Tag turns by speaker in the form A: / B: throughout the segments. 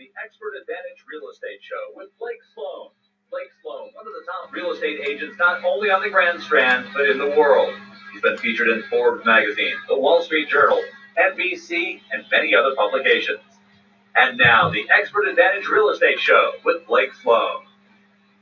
A: the Expert Advantage Real Estate Show with Blake Sloan. Blake Sloan, one of the top real estate agents not only on the Grand Strand, but in the world. He's been featured in Forbes magazine, the Wall Street Journal, NBC, and many other publications. And now, the Expert Advantage Real Estate Show with Blake Sloan.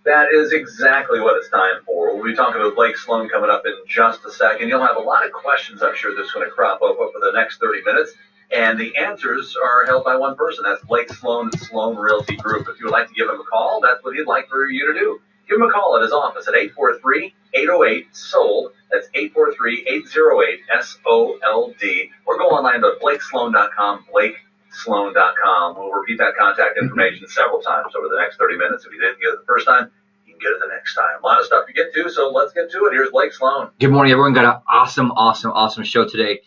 A: That is exactly what it's time for. We'll be talking with Blake Sloan coming up in just a second. You'll have a lot of questions, I'm sure, that's going to crop up over the next 30 minutes. And the answers are held by one person. That's Blake Sloan at Sloan Realty Group. If you would like to give him a call, that's what he'd like for you to do. Give him a call at his office at 843-808-SOLD. That's 843-808-SOLD. Or go online to blakesloan.com, blakesloan.com. We'll repeat that contact information several times over the next 30 minutes. If you didn't get it the first time, you can get it the next time. A lot of stuff to get to, so let's get to it. Here's Blake Sloan.
B: Good morning, everyone. Got an awesome show today.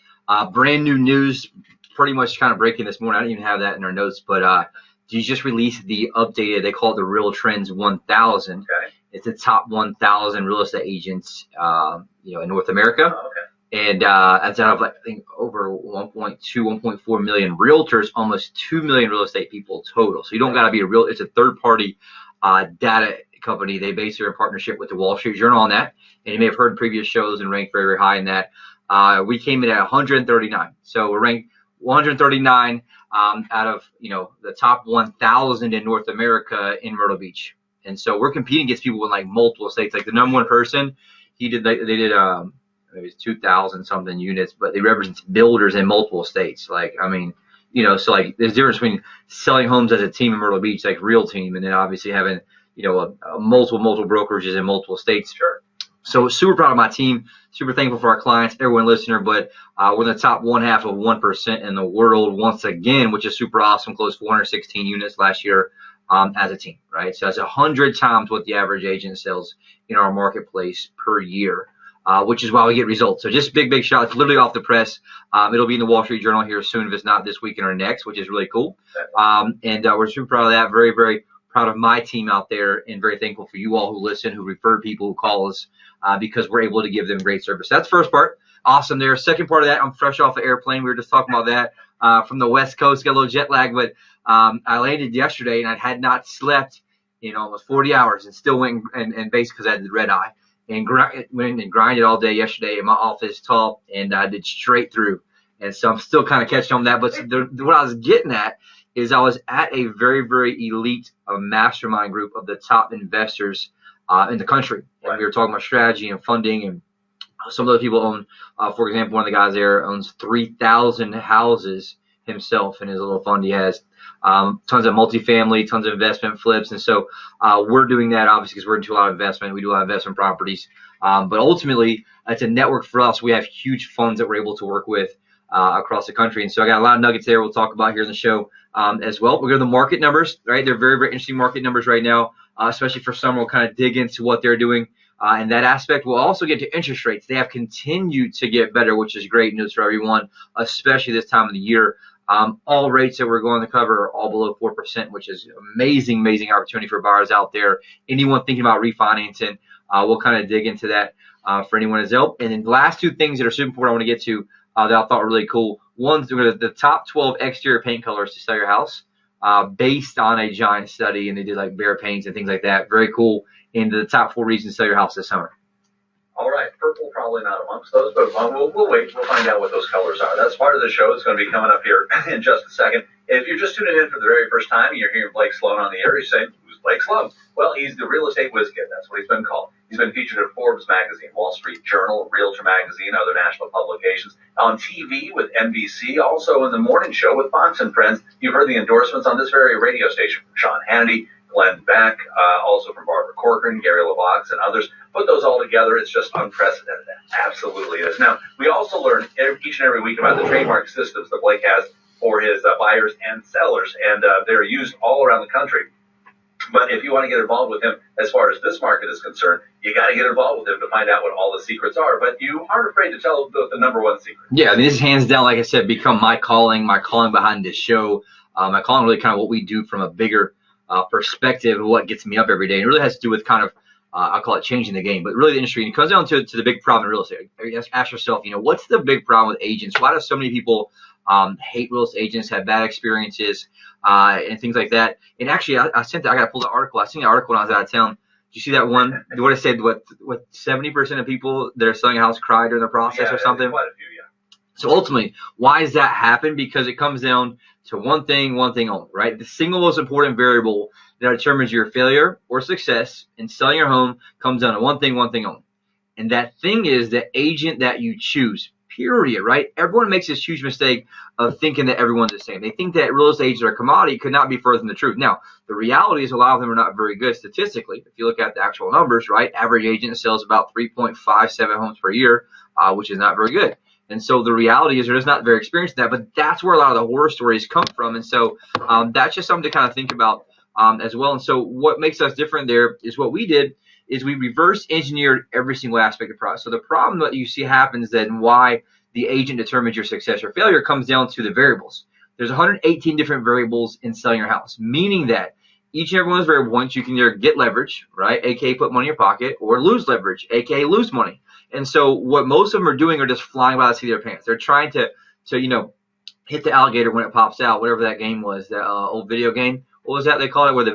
B: Brand new news, pretty much kind of breaking this morning. I didn't even have that in our notes, but you just released the updated, they call it the Real Trends 1000.
A: Okay.
B: It's the top 1,000 real estate agents, in North America.
A: Oh, okay.
B: And that's out of, I think, over 1.4 million realtors, almost 2 million real estate people total. So you don't got to be it's a third-party data company. They base their partnership with the Wall Street Journal on that. And you may have heard previous shows and ranked very, very high in that. We came in at 139. So we're ranked 139 out of, the top 1,000 in North America in Myrtle Beach. And so we're competing against people in like multiple states. Like the number one person, they did it was 2,000 something units, but they represent builders in multiple states. So like there's a difference between selling homes as a team in Myrtle Beach, like real team, and then obviously having, multiple brokerages in multiple states.
A: Sure.
B: So super proud of my team, super thankful for our clients, everyone listener, but we're in the top 1/2 of 1% in the world once again, which is super awesome. Closed 416 units last year as a team, right? So that's 100 times what the average agent sells in our marketplace per year, which is why we get results. So just big shout. It's literally off the press. It'll be in the Wall Street Journal here soon, if it's not this week or next, which is really cool. And we're super proud of that. Very, very proud of my team out there, and very thankful for you all who listen, who refer people, who call us, because we're able to give them great service. That's the first part. Awesome there. Second part of that, I'm fresh off the airplane. We were just talking about that from the West Coast. Got a little jet lag, but I landed yesterday, and I had not slept in almost 40 hours and still went and basically because I had the red eye. And went and grinded all day yesterday in my office top, and I did straight through. And so I'm still kind of catching on that. But what I was getting at is I was at a very, very elite mastermind group of the top investors in the country. And we were talking about strategy and funding, and some of the people own, for example, one of the guys there owns 3,000 houses himself in his little fund he has. Tons of multifamily, tons of investment flips. And so we're doing that, obviously, because we're into a lot of investment. We do a lot of investment properties. But ultimately, it's a network for us. We have huge funds that we're able to work with across the country. And so I got a lot of nuggets there we'll talk about here in the show as well. We'll go to the market numbers, right? They're very, very interesting market numbers right now, especially for summer. We'll kind of dig into what they're doing in that aspect. We'll also get to interest rates. They have continued to get better, which is great news for everyone, especially this time of the year. All rates that we're going to cover are all below 4%, which is amazing opportunity for buyers out there. Anyone thinking about refinancing, we'll kind of dig into that for anyone as well. And then the last two things that are super important I want to get to that I thought were really cool. One's the top 12 exterior paint colors to sell your house based on a giant study, and they did like bear paints and things like that. Very cool. And the top 4 reasons to sell your house this summer.
A: All right, purple probably not amongst those, but we'll wait. We'll find out what those colors are. That's part of the show. It's going to be coming up here in just a second. If you're just tuning in for the very first time and you're hearing Blake Sloan on the air, you're saying, who's Blake Sloan? Well, he's the real estate whiz kid. That's what he's been called. He's been featured in Forbes magazine, Wall Street Journal, Realtor magazine, other national publications, on TV with NBC, also in the morning show with Fox and Friends. You've heard the endorsements on this very radio station from Sean Hannity, Glenn Beck, also from Barbara Corcoran, Gary LaVox, and others. Put those all together, it's just unprecedented. It absolutely is. Now, we also learn each and every week about the trademark systems that Blake has for his buyers and sellers, and they're used all around the country. But if you want to get involved with him as far as this market is concerned, you got to get involved with him to find out what all the secrets are. But you aren't afraid to tell the number one secret.
B: Yeah, I mean, this is hands down, like I said, become my calling behind this show. My calling really kind of what we do from a bigger perspective of what gets me up every day. And it really has to do with kind of, I'll call it changing the game, but really the industry. And it comes down to the big problem in real estate. Ask yourself, what's the big problem with agents? Why do so many people hate real estate agents, have bad experiences, and things like that. And actually, I got to pull the article. I seen the article when I was out of town. Did you see that one? What it said? What 70% of people that are selling a house cry during the process or something?
A: Quite a few, yeah.
B: So ultimately, why does that happen? Because it comes down to one thing only, right? The single most important variable that determines your failure or success in selling your home comes down to one thing only. And that thing is the agent that you choose, period, right? Everyone makes this huge mistake of thinking that everyone's the same. They think that real estate agents are a commodity. Could not be further from the truth. Now, the reality is a lot of them are not very good statistically. If you look at the actual numbers, right? Average agent sells about 3.57 homes per year, which is not very good. And so the reality is they're just not very experienced in that, but that's where a lot of the horror stories come from. And so that's just something to kind of think about as well. And so what makes us different there is what we did is we reverse engineered every single aspect of the process. So the problem that you see happens then why the agent determines your success or failure comes down to the variables. There's 118 different variables in selling your house, meaning that each and every one of those variables, you can either get leverage, right, aka put money in your pocket, or lose leverage, aka lose money. And so what most of them are doing are just flying by the seat of their pants. They're trying to hit the alligator when it pops out, whatever that game was, that old video game. What was that they call it? Where the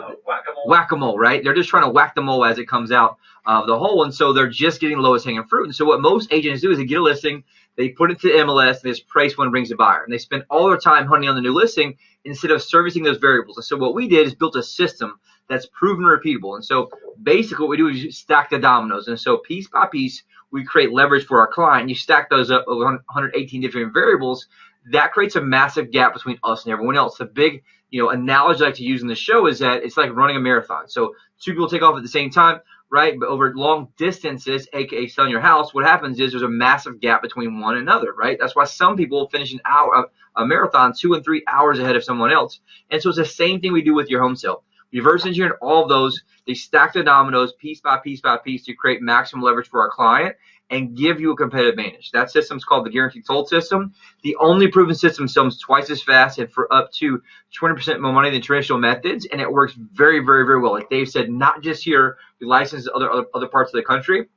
B: whack-a-mole, right? They're just trying to whack the mole as it comes out of the hole, and so they're just getting the lowest hanging fruit. And so what most agents do is they get a listing, they put it to MLS, and this price one brings a buyer, and they spend all their time hunting on the new listing instead of servicing those variables. And so what we did is built a system that's proven repeatable. And so basically what we do is stack the dominoes, and so piece by piece we create leverage for our client. You stack those up over 118 different variables. That creates a massive gap between us and everyone else. The big analogy I like to use in the show is that it's like running a marathon. So two people take off at the same time, right? But over long distances, aka selling your house, what happens is there's a massive gap between one another, right? That's why some people finish a marathon 2 and 3 hours ahead of someone else. And so it's the same thing we do with your home sale. Reverse engineering all of those. They stack the dominoes piece by piece by piece to create maximum leverage for our client and give you a competitive advantage. That system's called the guaranteed sold system. The only proven system sells twice as fast and for up to 20% more money than traditional methods, and it works very, very, very well. Like Dave said, not just here, we license other parts of the country.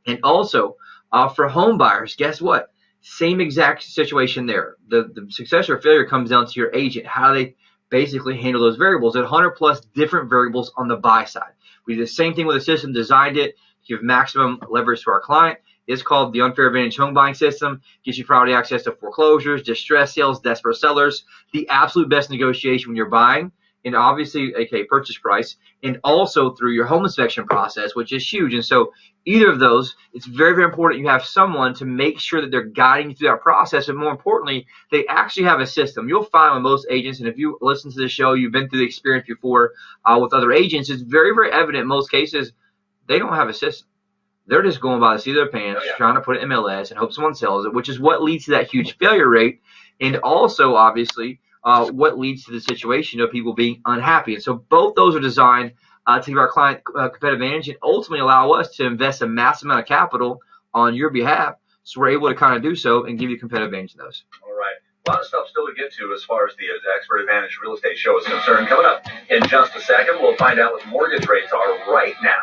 B: And also, for home buyers, guess what? Same exact situation there. The success or failure comes down to your agent, how they basically handle those variables. There's 100 plus different variables on the buy side. We did the same thing with the system, designed it to give maximum leverage to our client. It's called the Unfair Advantage Home Buying System. Gives you priority access to foreclosures, distress sales, desperate sellers, the absolute best negotiation when you're buying, and obviously, aka purchase price, and also through your home inspection process, which is huge. And so either of those, it's very, very important you have someone to make sure that they're guiding you through that process. And more importantly, they actually have a system. You'll find with most agents, and if you listen to the show, you've been through the experience before with other agents, it's very, very evident in most cases they don't have a system. They're just going by the seat of their pants, trying to put it in MLS and hope someone sells it, which is what leads to that huge failure rate. And also, obviously, what leads to the situation of people being unhappy. And so both those are designed to give our client competitive advantage and ultimately allow us to invest a massive amount of capital on your behalf. So we're able to kind of do so and give you competitive advantage in those.
A: All right. A lot of stuff still to get to as far as the Expert Advantage Real Estate Show is concerned. Coming up in just a second, we'll find out what mortgage rates are right now,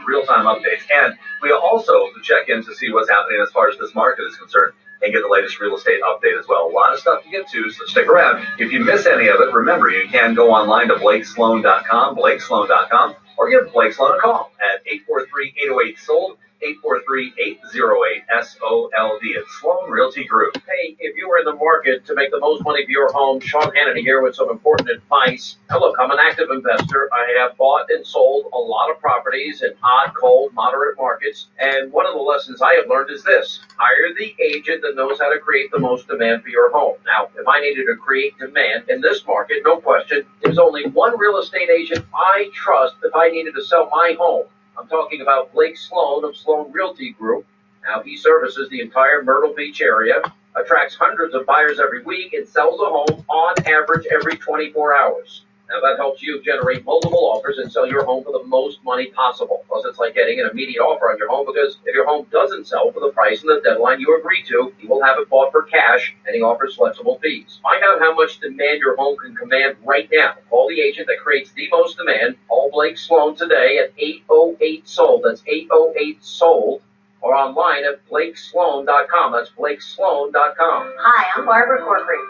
A: real-time updates. And we also check in to see what's happening as far as this market is concerned and get the latest real estate update as well. A lot of stuff to get to, so stick around. If you miss any of it, remember, you can go online to blakesloan.com, blakesloan.com, or give Blake Sloan a call at 843-808-SOLD. 843-808-SOLD. It's Sloan Realty Group.
C: Hey, if you were in the market to make the most money for your home, Sean Hannity here with some important advice. Now, look, I'm an active investor. I have bought and sold a lot of properties in hot, cold, moderate markets. And one of the lessons I have learned is this. Hire the agent that knows how to create the most demand for your home. Now, if I needed to create demand in this market, no question, there's only one real estate agent I trust if I needed to sell my home. I'm talking about Blake Sloan of Sloan Realty Group. Now, he services the entire Myrtle Beach area, attracts hundreds of buyers every week, and sells a home on average every 24 hours. Now, that helps you generate multiple offers and sell your home for the most money possible. Plus, it's like getting an immediate offer on your home because if your home doesn't sell for the price and the deadline you agree to, he will have it bought for cash, and he offers flexible fees. Find out how much demand your home can command right now. Call the agent that creates the most demand. Call Blake Sloan today at 808-SOLD. That's 808-SOLD. or online at blakesloan.com. That's blakesloan.com.
D: Hi, I'm Barbara Corcoran.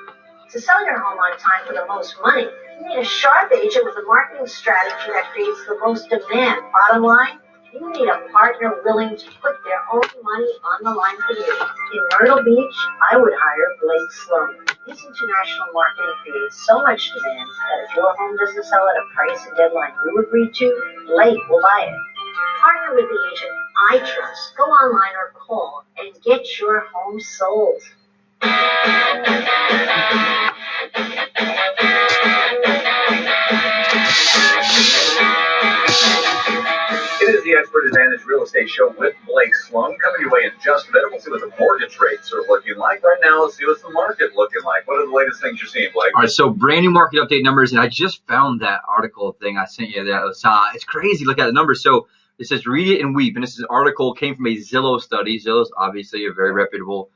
D: To sell your home on time for the most money, you need a sharp agent with a marketing strategy that creates the most demand. Bottom line, you need a partner willing to put their own money on the line for you. In Myrtle Beach, I would hire Blake Sloan. His international marketing creates so much demand that if your home doesn't sell at a price and deadline you agree to, Blake will buy it. Partner with the agent I trust. Go online or call and get your home sold.
A: It is the Expert Advantage Real Estate Show with Blake Sloan coming your way in just a minute. We'll see what the mortgage rates are looking like right now. Let's see what's the market looking like. What are the latest things you're seeing, Blake?
B: All right, so brand new market update numbers, and I just found that article thing I sent you. That was it's crazy. Look at the numbers. So it says read it and weep, and this is an article came from a Zillow study. Zillow is obviously a very reputable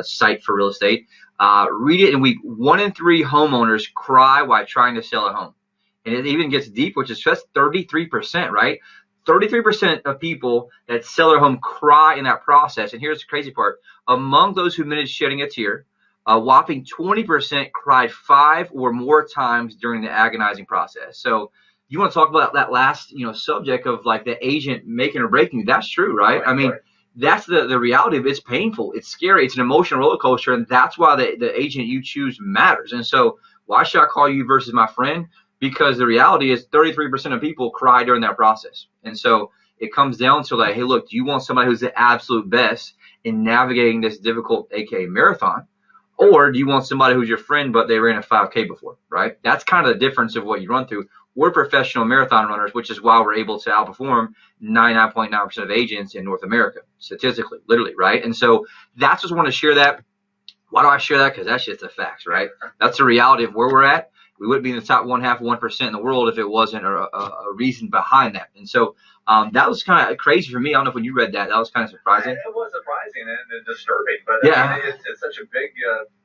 B: site for real estate. Read it and weep. 1 in 3 homeowners cry while trying to sell a home, and it even gets deep, which is just 33%, right? 33% of people that sell their home cry in that process. And here's the crazy part. Among those who admitted shedding a tear, a whopping 20% cried 5 or more times during the agonizing process. So you want to talk about that last, subject of like the agent making or breaking you. That's true, right? I mean, that's the reality of it. It's painful. It's scary. It's an emotional roller coaster. And that's why the agent you choose matters. And so why should I call you versus my friend? Because the reality is 33% of people cry during that process. And so it comes down to like, hey, look, do you want somebody who's the absolute best in navigating this difficult, aka marathon? Or do you want somebody who's your friend, but they ran a 5K before, right? That's kind of the difference of what you run through. We're professional marathon runners, which is why we're able to outperform 99.9% of agents in North America, statistically, literally, right? And so that's just want to share that. Why do I share that? Because that's just the facts, right? That's the reality of where we're at. We wouldn't be in the top 1% in the world if it wasn't a reason behind that. And so that was kind of crazy for me. I don't know if when you read that, that was kind of surprising.
A: It was surprising and disturbing, but
B: yeah.
A: I mean, it's such a big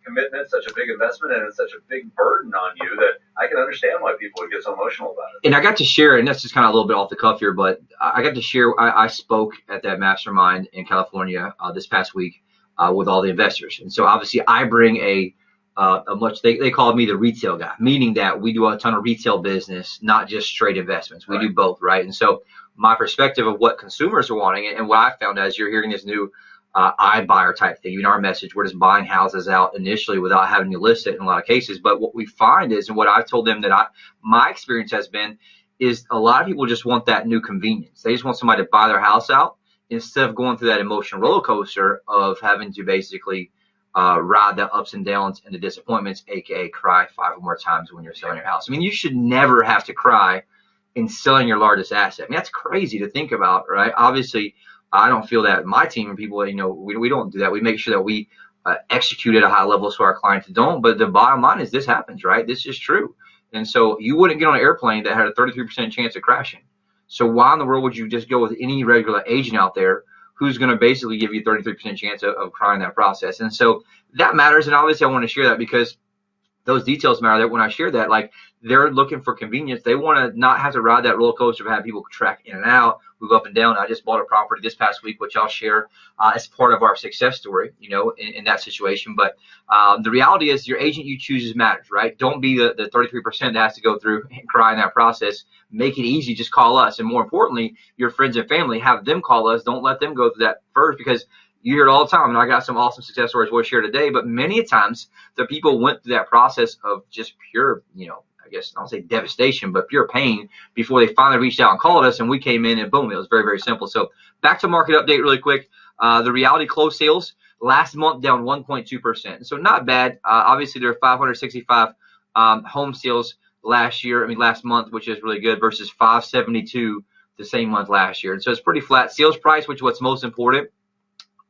A: commitment, such a big investment, and it's such a big burden on you that I can understand why people would get so emotional about it.
B: And I got to share, and that's just kind of a little bit off the cuff here, but I got to share, I spoke at that mastermind in California this past week with all the investors. And so obviously I bring a much, they call me the retail guy, meaning that we do a ton of retail business, not just straight investments. We do both, right? And so my perspective of what consumers are wanting, and what I found as you're hearing this new iBuyer type thing, even our message, we're just buying houses out initially without having to list it in a lot of cases. But what we find is, and what I've told them that my experience has been, is a lot of people just want that new convenience. They just want somebody to buy their house out instead of going through that emotional roller coaster of having to basically ride the ups and downs and the disappointments, aka cry 5 or more times when you're selling your house. I mean, you should never have to cry in selling your largest asset. I mean, that's crazy to think about, right? Obviously, I don't feel that my team and people, we don't do that. We make sure that we execute at a high level so our clients don't. But the bottom line is this happens, right? This is true. And so you wouldn't get on an airplane that had a 33% chance of crashing. So why in the world would you just go with any regular agent out there who's going to basically give you 33% chance of crying that process? And so that matters. And obviously I want to share that because those details matter. That when I share that, like, they're looking for convenience. They want to not have to ride that roller coaster of having people track in and out, move up and down. I just bought a property this past week, which I'll share as part of our success story, in that situation. But the reality is your agent you choose matters, right? Don't be the 33% that has to go through and cry in that process. Make it easy. Just call us. And more importantly, your friends and family, have them call us. Don't let them go through that first, because you hear it all the time. And I got some awesome success stories we'll share today. But many times the people went through that process of just pure, I guess I don't say devastation, but pure pain before they finally reached out and called us, and we came in and boom, it was very, very simple. So back to market update really quick. The reality closed sales last month down 1.2%. So not bad. Obviously there are 565 home sales last month, which is really good, versus 572 the same month last year. And so it's pretty flat. Sales price, which is what's most important,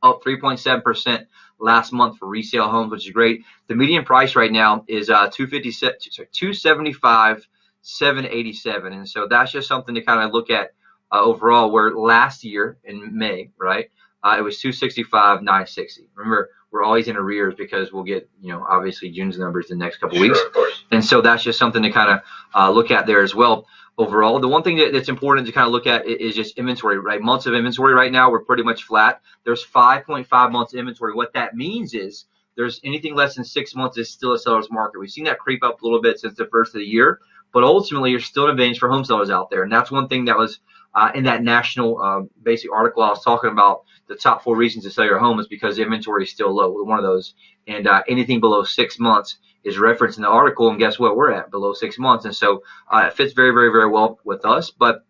B: up 3.7% last month for resale homes, which is great. The median price right now is $275,787, and so that's just something to kind of look at overall. Where last year in May, right, it was $265,960. Remember, we're always in arrears because we'll get, obviously June's numbers the next couple weeks.
A: Sure, of course.
B: And so that's just something to kind of look at there as well. Overall, the one thing that's important to kind of look at is just inventory, right? Months of inventory right now, we're pretty much flat. There's 5.5 months of inventory. What that means is there's anything less than 6 months is still a seller's market. We've seen that creep up a little bit since the first of the year, but ultimately you're still an advantage for home sellers out there. And that's one thing that was in that national basic article I was talking about. The top 4 reasons to sell your home is because the inventory is still low. One of those, and anything below 6 months is referenced in the article, and guess what? We're at below 6 months, and so it fits very, very, very well with us. But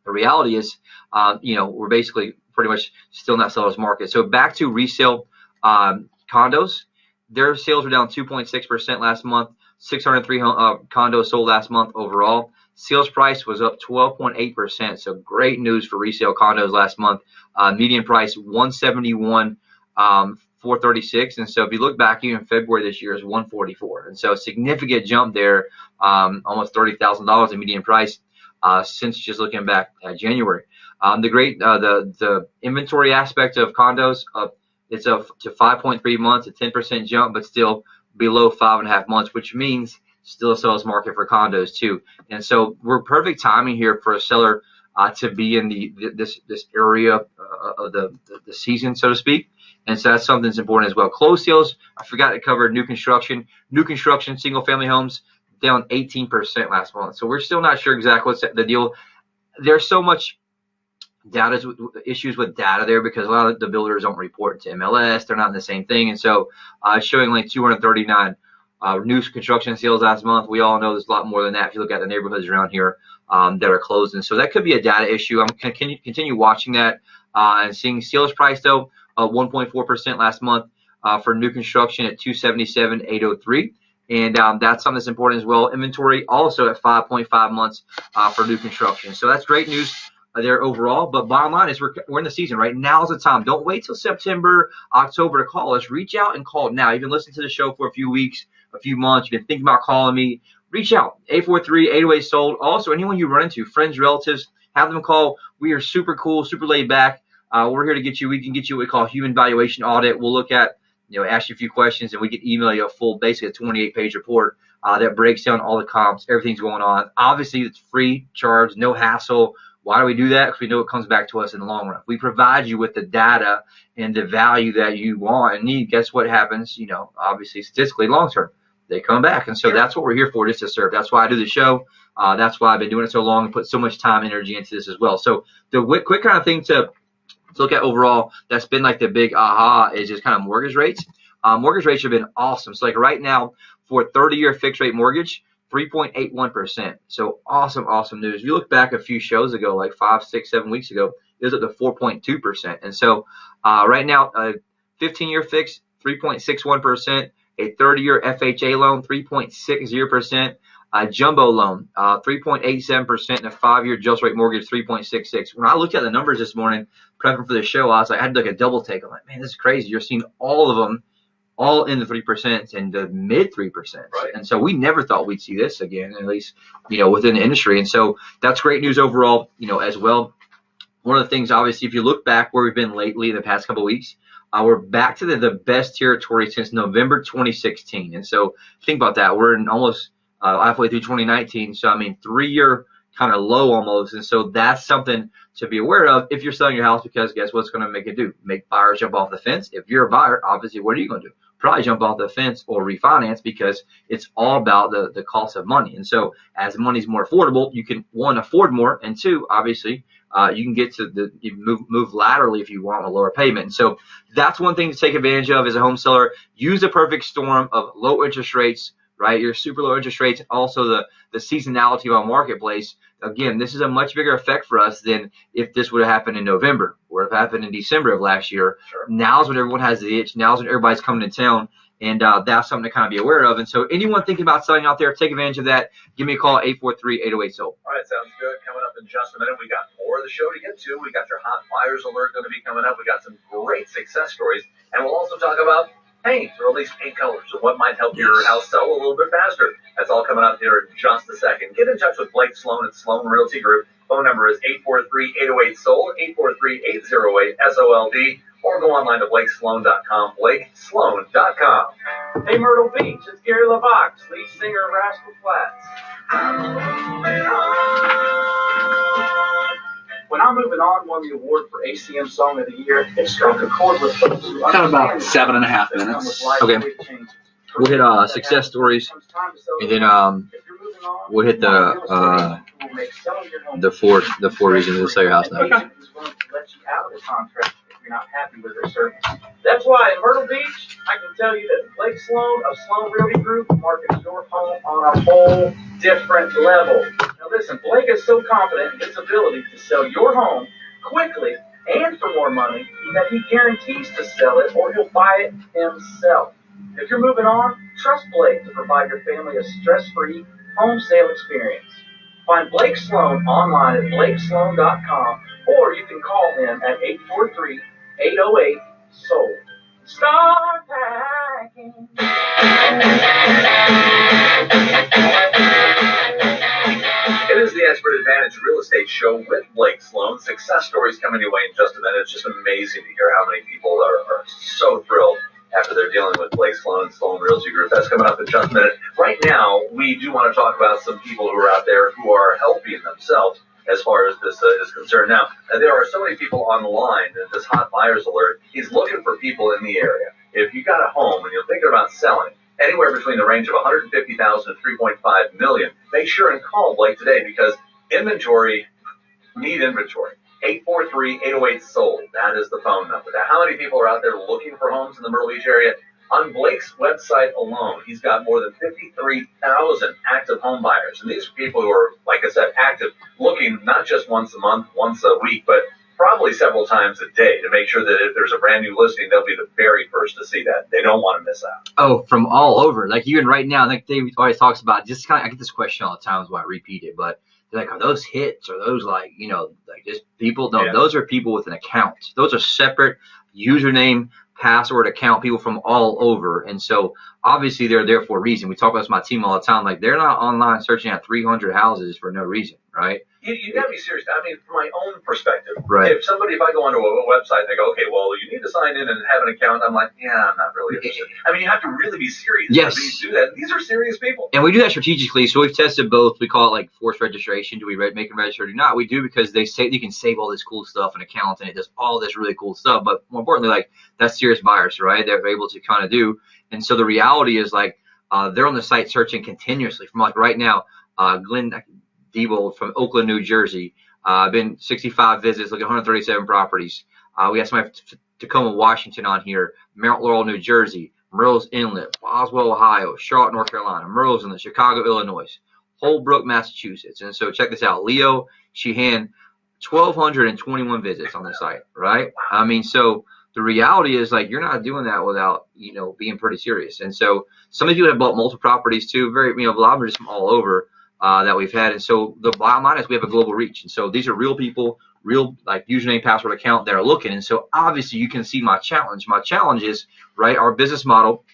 B: the reality is, we're basically pretty much still in that seller's market. So back to resale condos, their sales were down 2.6% last month. 603 condos sold last month overall. Sales price was up 12.8%. So great news for resale condos last month. Median price 171. 436, and so if you look back even February this year is 144, and so a significant jump there, almost $30,000 in median price since just looking back at January. The inventory aspect of condos, it's up to 5.3 months, a 10% jump, but still below 5.5 months, which means still a seller's market for condos too. And so we're perfect timing here for a seller to be in this area of the season, so to speak. And so that's something that's important as well. Closed sales, I forgot to cover new construction. New construction, single family homes down 18% last month. So we're still not sure exactly what's the deal. There's so much issues with data there because a lot of the builders don't report to MLS. They're not in the same thing. And so it's showing like 239 new construction sales last month. We all know there's a lot more than that if you look at the neighborhoods around here that are closed. And so that could be a data issue. I'm going to continue watching that and seeing sales price, though, 1.4% last month for new construction at 277,803. And that's something that's important as well. Inventory also at 5.5 months for new construction. So that's great news there overall. But bottom line is we're in the season, right? Now's the time. Don't wait till September, October to call us. Reach out and call now. You've been listening to the show for a few weeks, a few months. You've been thinking about calling me. Reach out. 843-808-SOLD. Also, anyone you run into, friends, relatives, have them call. We are super cool, super laid back. We're here to get you. We can get you what we call a human valuation audit. We'll look at, ask you a few questions, and we can email you a full, basically a 28-page report that breaks down all the comps, everything's going on. Obviously, it's free, charge, no hassle. Why do we do that? Because we know it comes back to us in the long run. We provide you with the data and the value that you want and need. Guess what happens? Obviously, statistically, long term, they come back. And so that's what we're here for, just to serve. That's why I do the show. That's why I've been doing it so long and put so much time and energy into this as well. So the quick kind of thing to look at overall that's been like the big aha is just kind of mortgage rates. Mortgage rates have been awesome. So like right now for a 30-year fixed rate mortgage, 3.81%. So awesome news. If you look back a few shows ago, like 5, 6, 7 weeks ago, it was at the 4.2%. And so right now, a 15-year fix, 3.61%. A 30-year FHA loan, 3.60%. A jumbo loan, 3.87%, and a 5-year adjust rate mortgage, 3.66. When I looked at the numbers this morning, prepping for the show, I had like a double take. I'm like, man, this is crazy. You're seeing all of them, all in the 3% and the mid 3%.
A: Right.
B: And so we never thought we'd see this again, at least, within the industry. And so that's great news overall, as well. One of the things, obviously, if you look back where we've been lately in the past couple of weeks, we're back to the best territory since November 2016. And so think about that. We're in almost halfway through 2019. So, 3-year kind of low almost. And so that's something to be aware of if you're selling your house, because guess what's going to make it do? Make buyers jump off the fence. If you're a buyer, obviously, what are you going to do? Probably jump off the fence or refinance, because it's all about the cost of money. And so as money's more affordable, you can, 1, afford more, and 2, obviously, you can get to move laterally if you want a lower payment. And so that's one thing to take advantage of as a home seller. Use the perfect storm of low interest rates, right? Your super low interest rates, and also the seasonality of our marketplace. Again, this is a much bigger effect for us than if this would have happened in November or if it happened in December of last year.
A: Sure.
B: Now's when everyone has the itch. Now's when everybody's coming to town. And that's something to kind of be aware of. And so anyone thinking about selling out there, take advantage of that. Give me a call, 843-808-SOLD.
A: All right, sounds good. Coming up in just a minute, we got more of the show to get to. We got your hot buyers alert going to be coming up. We got some great success stories. And we'll also talk about paint, or at least paint colors, and what might help your house sell a little bit faster. That's all coming up here in just a second. Get in touch with Blake Sloan at Sloan Realty Group Phone number is 843-808-SOLD, 843-808-SOLD, or go online to BlakeSloan.com, BlakeSloan.com.
C: Hey, Myrtle Beach, it's Gary LaVox, lead singer of Rascal Flatts. When I'm Moving On won the award for ACM Song of the Year, it struck a chord with folks who
E: Kind of about
C: understand
E: 7.5
C: that come
E: minutes.
C: with life's
B: Okay.
C: big changes.
B: We'll hit success stories, and then we'll hit the four reasons to sell your house now.
C: Who's willing to let you out of the contract if you're not happy with their service. That's why in Myrtle Beach, I can tell you that Blake Sloan of Sloan Realty Group markets your home on a whole different level. Now listen, Blake is so confident in his ability to sell your home quickly and for more money that he guarantees to sell it or he'll buy it himself. If you're moving on, trust Blake to provide your family a stress-free home sale experience. Find Blake Sloan online at BlakeSloan.com, or you can call him at 843-808-SOLD. Start packing.
A: It is the Expert Advantage Real Estate Show with Blake Sloan. Success stories coming your way in just a minute. It's just amazing to hear how many people are so thrilled after they're dealing with Blake Sloan and Sloan Realty Group. That's coming up in just a minute. Right now, we do want to talk about some people who are out there who are helping themselves as far as this is concerned. Now, there are so many people online that this hot buyers alert is looking for people in the area. If you got a home and you're thinking about selling, anywhere between the range of $150,000 to $3.5 million, make sure and call Blake today because inventory, need inventory. 843-808-SOLD. That is the phone number. Now, how many people are out there looking for homes in the Myrtle Beach area? On Blake's website alone, he's got more than 53,000 active home buyers. And these are people who are, like I said, active, looking not just once a month, once a week, but probably several times a day to make sure that if there's a brand new listing, they'll be the very first to see that. They don't want to miss out.
B: Oh, from all over. Like even right now, like Dave always talks about, just kind of, I get this question all the time, is why I repeat it, but they're like, are those hits? Are those like, like just people? No, Those are people with an account. Those are separate username, password account, people from all over. And so obviously they're there for a reason. We talk about this with my team all the time. Like they're not online searching at 300 houses for no reason, right?
A: You got to be serious. I mean, from my own perspective,
B: Right.
A: If I go onto a website and they go, okay, well, you need to sign in and have an account, I'm like, yeah, I'm not really interested. I mean, you have to really be serious.
B: Yes.
A: I mean, you do that. These are serious people.
B: And we do that strategically. So we've tested both. We call it like forced registration. Do we make them register or do not? We do because they say you can save all this cool stuff in accounts and it does all this really cool stuff. But more importantly, like that's serious buyers, right? They're able to kind of do. And so the reality is like they're on the site searching continuously. From like right now, Glenn Diebold from Oakland, New Jersey. Been 65 visits, looking at 137 properties. We have somebody from Tacoma, Washington on here, Mount Laurel, New Jersey, Myrtle's Inlet, Boswell, Ohio, Charlotte, North Carolina, Myrtle's Inlet, Chicago, Illinois, Holbrook, Massachusetts. And so check this out. Leo Sheehan, 1,221 visits on the site, right? I mean, so the reality is like you're not doing that without, being pretty serious. And so some of you have bought multiple properties too, very, a lot of them are just from all over. That we've had. And so the bottom line is we have a global reach. And so these are real people, real like username, password account that are looking. And so obviously you can see my challenge. My challenge is, right, our business model,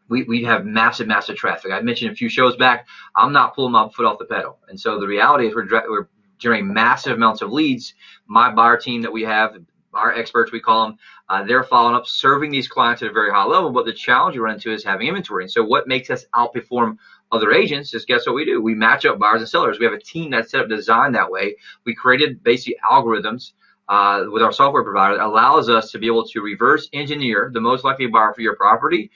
B: we have massive traffic. I mentioned a few shows back, I'm not pulling my foot off the pedal. And so the reality is we're generating massive amounts of leads. My buyer team that we have, our experts, we call them, they're following up, serving these clients at a very high level. But the challenge you run into is having inventory. And so what makes us outperform other agents is guess what we do? We match up buyers and sellers. We have a team that's set up designed that way. We created basic algorithms with our software provider that allows us to be able to reverse engineer the most likely buyer for your property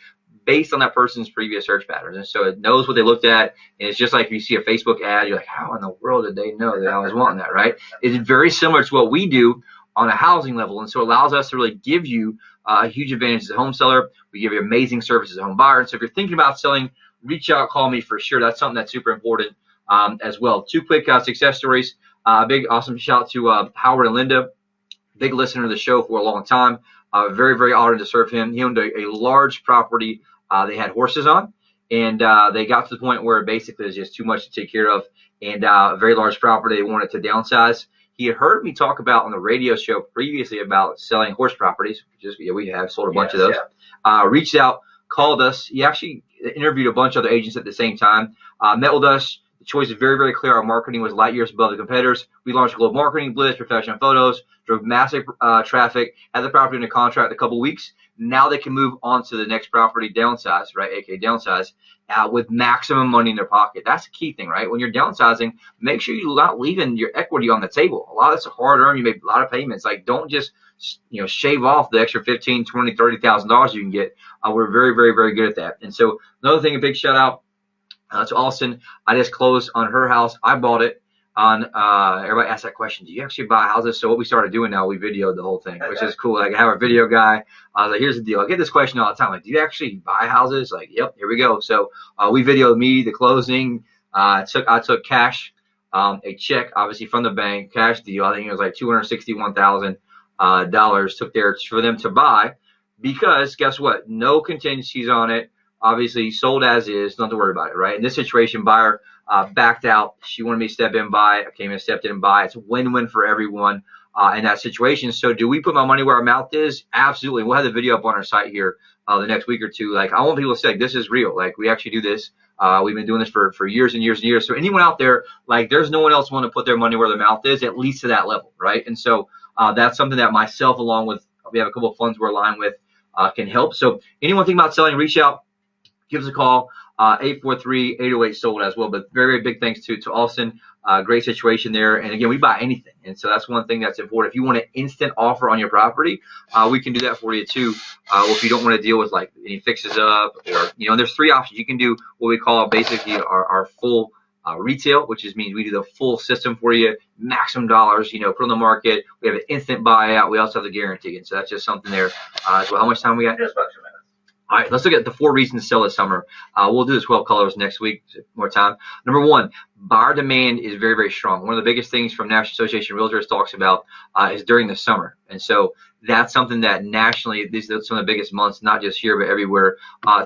B: based on that person's previous search patterns. And so it knows what they looked at. And it's just like if you see a Facebook ad, you're like, how in the world did they know that I was wanting that, right? It's very similar to what we do on a housing level. And so it allows us to really give you a huge advantage as a home seller. We give you amazing services as a home buyer. And so if you're thinking about selling, reach out, call me for sure. That's something that's super important as well. Two quick success stories. Big, awesome shout out to Howard and Linda, big listener of the show for a long time. Very, very honored to serve him. He owned a large property they had horses on, and they got to the point where basically it was just too much to take care of, and a very large property. They wanted to downsize. He had heard me talk about on the radio show previously about selling horse properties. We have sold a bunch of those. Yeah. Reached out, called us. He actually interviewed a bunch of other agents at the same time, met with us, The choice is very, very clear. Our marketing was light years above the competitors. We launched Global Marketing Blitz, professional photos, drove massive traffic, had the property under contract in a couple weeks. Now they can move on to the next property, downsize, right? AKA downsize, with maximum money in their pocket. That's the key thing, right? When you're downsizing, make sure you're not leaving your equity on the table. A lot of it's hard earned. You make a lot of payments. Like, don't just, shave off the extra $15,000, $20,000, $30,000 you can get. We're very, very, very good at that. And so another thing, a big shout out to Austin. I just closed on her house. I bought it on, everybody asked that question, do you actually buy houses? So what we started doing now, we videoed the whole thing, which is cool. Like, I have a video guy. I was like, here's the deal. I get this question all the time. Like, do you actually buy houses? Like, yep, here we go. So we videoed me, the closing. I took cash, a check, obviously from the bank, cash deal. I think it was like $261,000 took there for them to buy, because guess what? No contingencies on it. Obviously sold as is, nothing to worry about it, right? In this situation, buyer backed out. She wanted me to step in and buy. I came in and stepped in and buy. It's a win-win for everyone in that situation. So do we put my money where our mouth is? Absolutely. We'll have the video up on our site here the next week or two. Like, I want people to say, like, this is real. Like, we actually do this. We've been doing this for years and years and years. So anyone out there, like, there's no one else want to put their money where their mouth is, at least to that level, right? And so that's something that myself, along with, we have a couple of funds we're aligned with, can help. So anyone thinking about selling, reach out. Give us a call, 843-808-SOLD as well. But very, very big thanks to Austin. Great situation there. And again, we buy anything. And so that's one thing that's important. If you want an instant offer on your property, we can do that for you too. Or if you don't want to deal with like any fixes up, or, there's three options. You can do what we call basically our full retail, which means we do the full system for you, maximum dollars, put on the market. We have an instant buyout. We also have the guarantee. And so that's just something there as well. How much time we got?
A: Just about 2 minutes.
B: All right, let's look at the 4 reasons to sell this summer. We'll do the 12 colors next week, more time. Number 1, buyer demand is very, very strong. One of the biggest things from National Association of Realtors talks about is during the summer. And so that's something that nationally, these are some of the biggest months, not just here, but everywhere.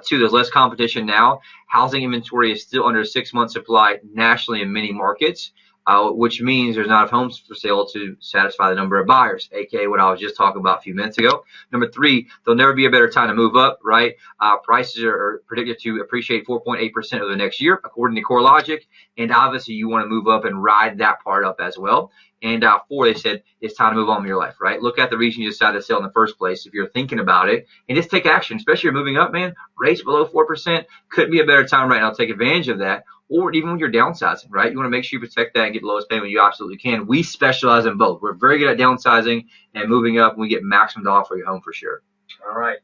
B: 2, there's less competition now. Housing inventory is still under 6 months supply nationally in many markets. Which means there's not enough homes for sale to satisfy the number of buyers, aka what I was just talking about a few minutes ago. Number 3, there'll never be a better time to move up, right? Prices are predicted to appreciate 4.8% over the next year, according to CoreLogic. And obviously, you want to move up and ride that part up as well. And 4, they said it's time to move on with your life, right? Look at the reason you decided to sell in the first place if you're thinking about it, and just take action, especially if you're moving up, man. Rates below 4%, couldn't be a better time right now to take advantage of that. Or even when you're downsizing, right? You want to make sure you protect that and get the lowest payment you absolutely can. We specialize in both. We're very good at downsizing and moving up, and we get maximum dollar for your home for sure.
A: All right.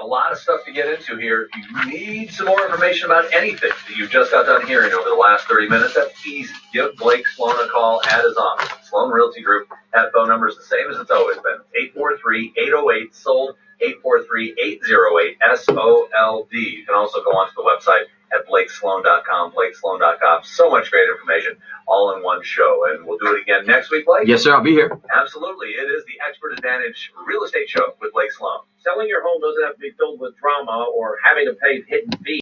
A: A lot of stuff to get into here. If you need some more information about anything that you've just got done hearing over the last 30 minutes, that's easy. Give Blake Sloan a call at his office. Sloan Realty Group. That phone number is the same as it's always been. 843-808-SOLD, 843-808-SOLD. You can also go onto the website at blakesloan.com, blakesloan.com. So much great information all in one show. And we'll do it again next week, Blake.
B: Yes, sir. I'll be here.
A: Absolutely. It is the Expert Advantage Real Estate Show with Blake Sloan.
C: Selling your home doesn't have to be filled with drama or having to pay hidden fees.